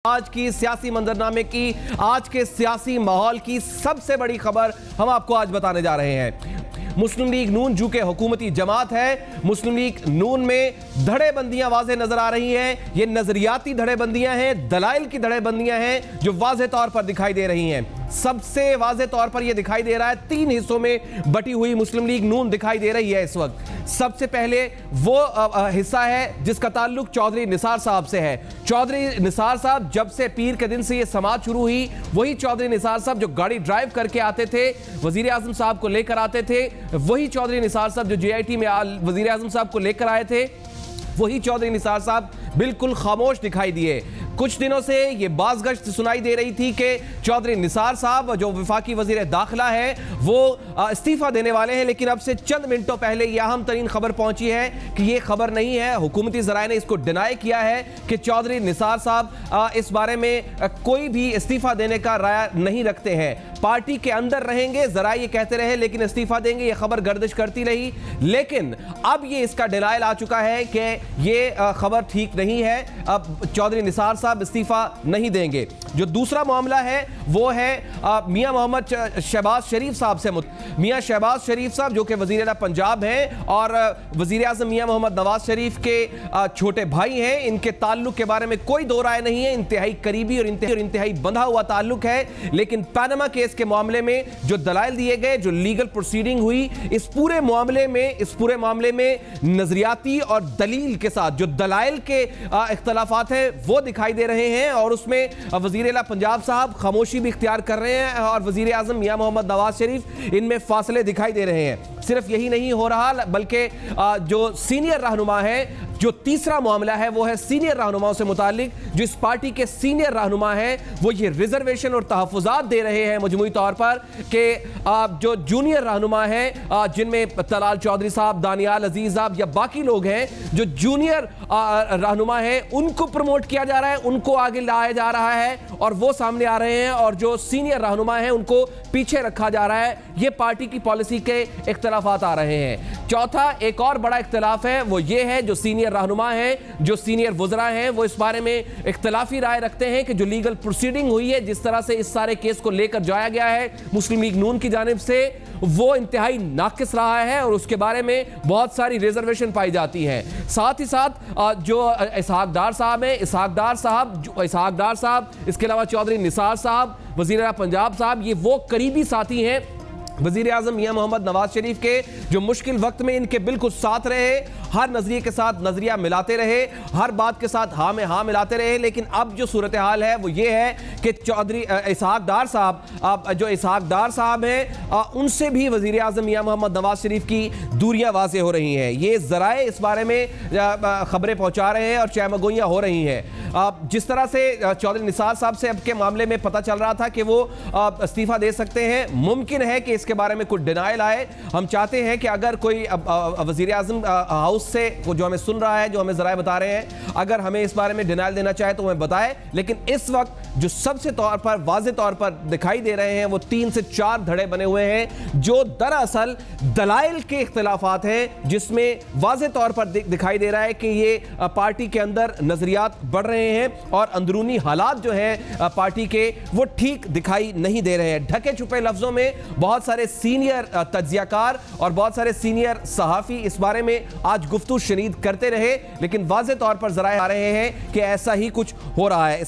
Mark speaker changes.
Speaker 1: आज की सियासी मंजरनामे की, आज के सियासी माहौल की सबसे बड़ी खबर हम आपको आज बताने जा रहे हैं। मुस्लिम लीग नून जो कि हुकूमती जमात है, मुस्लिम लीग नून में धड़ेबंदियां वाज़े नजर आ रही हैं। ये नजरियाती धड़ेबंदियां हैं, दलाइल की धड़ेबंदियां हैं जो वाज़े तौर पर दिखाई दे रही हैं। सबसे वाज़े तौर पर यह दिखाई दे रहा है, तीन हिस्सों में बटी हुई मुस्लिम लीग नून दिखाई दे रही है इस वक्त। सबसे पहले वो हिस्सा है जिसका ताल्लुक चौधरी निसार साहब से है। चौधरी निसार साहब जब से पीर के दिन से ये समाज शुरू हुई, वही चौधरी निसार साहब जो गाड़ी ड्राइव करके आते थे, वजीर आजम साहब को लेकर आते थे, वही चौधरी निसार साहब जो JIT में वजीर आजम साहब को लेकर आए थे, वही चौधरी निसार साहब बिल्कुल खामोश दिखाई दिए। कुछ दिनों से ये बाज़गश्त सुनाई दे रही थी कि चौधरी निसार साहब जो वफाकी वजीर दाखिला है वो इस्तीफा देने वाले हैं, लेकिन अब से चंद मिनटों पहले यह अहम तरीन खबर पहुंची है कि ये खबर नहीं है। हुकूमती ज़राए ने इसको डिनाई किया है कि चौधरी निसार साहब इस बारे में कोई भी इस्तीफा देने का राय नहीं रखते हैं। पार्टी के अंदर रहेंगे, ज़राए ये कहते रहे, लेकिन इस्तीफा देंगे, ये खबर गर्दिश करती रही। लेकिन अब ये इसका डिनाइल आ चुका है कि ये खबर ठीक नहीं है, अब चौधरी निसार साहब इस्तीफा नहीं देंगे। जो दूसरा मामला है वो है मियां मोहम्मद शहबाज शरीफ साहब से। मियां शहबाज शरीफ साहब जो कि वज़ीर आला पंजाब हैं और वज़ीर आज़म मियां मोहम्मद नवाज शरीफ के छोटे भाई हैं, इनके ताल्लुक के बारे में कोई दो राय नहीं है। इंतहाई करीबी और इंतहाई बंधा हुआ ताल्लुक है। लेकिन पैनामा केस के मामले में जो दलाइल दिए गए, जो लीगल प्रोसीडिंग हुई, इस पूरे मामले में नजरियाती और दलील के साथ जो दलाइल के इख्तलाफात हैं वो दिखाई दे रहे हैं, और उसमें वज़ीर आला पंजाब साहब खामोशी भी इख्तियार कर रहे हैं और वज़ीर आज़म मियां मोहम्मद नवाज शरीफ इनमें फासले दिखाई दे रहे हैं। सिर्फ यही नहीं हो रहा, बल्कि जो सीनियर रहनुमा है, जो तीसरा मामला है वो है सीनियर रहनुमाओं से मुतालिक। जो इस पार्टी के सीनियर रहनुमा हैं वो ये रिजर्वेशन और तहफ़्फ़ुज़ात दे रहे हैं मजमूई तौर पर कि जो जूनियर रहनुमा हैं, जिनमें तलाल चौधरी साहब, दानियाल अजीज साहब या बाकी लोग हैं, जो जूनियर रहनुमा हैं उनको प्रमोट किया जा रहा है, उनको आगे लाया जा रहा है और वो सामने आ रहे हैं, और जो सीनियर रहनुमा हैं उनको पीछे रखा जा रहा है। ये पार्टी की पॉलिसी के इख्तलाफात आ रहे हैं। चौथा एक और बड़ा इख्तलाफ है, वो ये है जो सीनियर रहनुमा हैं, जो सीनियर वज़रा हैं, वो इस बारे में इख्तलाफी राय रखते हैं कि जो लीगल प्रोसीडिंग हुई है, जिस तरह से इस सारे केस को लेकर जाया गया है मुस्लिम लीग नून की जानिब से, वो इंतहाई नाकिस रहा है और उसके बारे में बहुत सारी रिजर्वेशन पाई जाती है। साथ ही साथ जो इसहाक डार साहब हैं, इसहाक डार साहब, इसके अलावा चौधरी निसार साहब, वज़ीर आला पंजाब साहब, ये वो करीबी साथी हैं वज़ीर आज़म मियां मोहम्मद नवाज शरीफ के, जो मुश्किल वक्त में इनके बिल्कुल साथ रहे, हर नज़रिए के साथ नज़रिया मिलाते रहे, हर बात के साथ हाँ में हाँ मिलाते रहे। लेकिन अब जो सूरत हाल है वो ये है कि चौधरी इसहाक डार साहब, जो इसहाक डार साहब हैं, उनसे भी वज़ीर आज़म मियां मोहम्मद नवाज शरीफ की दूरियां वाज़े हो रही हैं। ये ज़राए इस बारे में खबरें पहुँचा रहे हैं और चहमगोइयाँ हो रही हैं। जिस तरह से चौधरी निसार साहब से अब के मामले में पता चल रहा था कि वो इस्तीफ़ा दे सकते हैं, मुमकिन है कि इसके बारे में कुछ डिनाइल आए। हम चाहते हैं कि अगर कोई वज़ीर आज़म हाउस से जो हमें सुन रहा है, जो हमें ज़राए बता रहे हैं, अगर हमें इस बारे में डिनाइल देना चाहे तो हमें बताए। लेकिन इस वक्त जो सबसे वाज़े तौर पर दिखाई दे रहे हैं वो 3 से 4 धड़े बने हुए हैं, जो दरअसल दलाइल के इख्तलाफात हैं, जिसमें वाज़े तौर पर दिखाई दे रहा है कि ये पार्टी के अंदर नज़रियात बढ़ रहे हैं और अंदरूनी हालात जो हैं पार्टी के वो ठीक दिखाई नहीं दे रहे हैं। ढके छुपे लफ्ज़ों में बहुत सारे सीनियर तज्ज़ियाकार और बहुत सारे सीनियर सहाफ़ी इस बारे में आज गुफ्तगू शनीद करते रहे, लेकिन वाज़े तौर पर ज़राए आ रहे हैं कि ऐसा ही कुछ हो रहा है।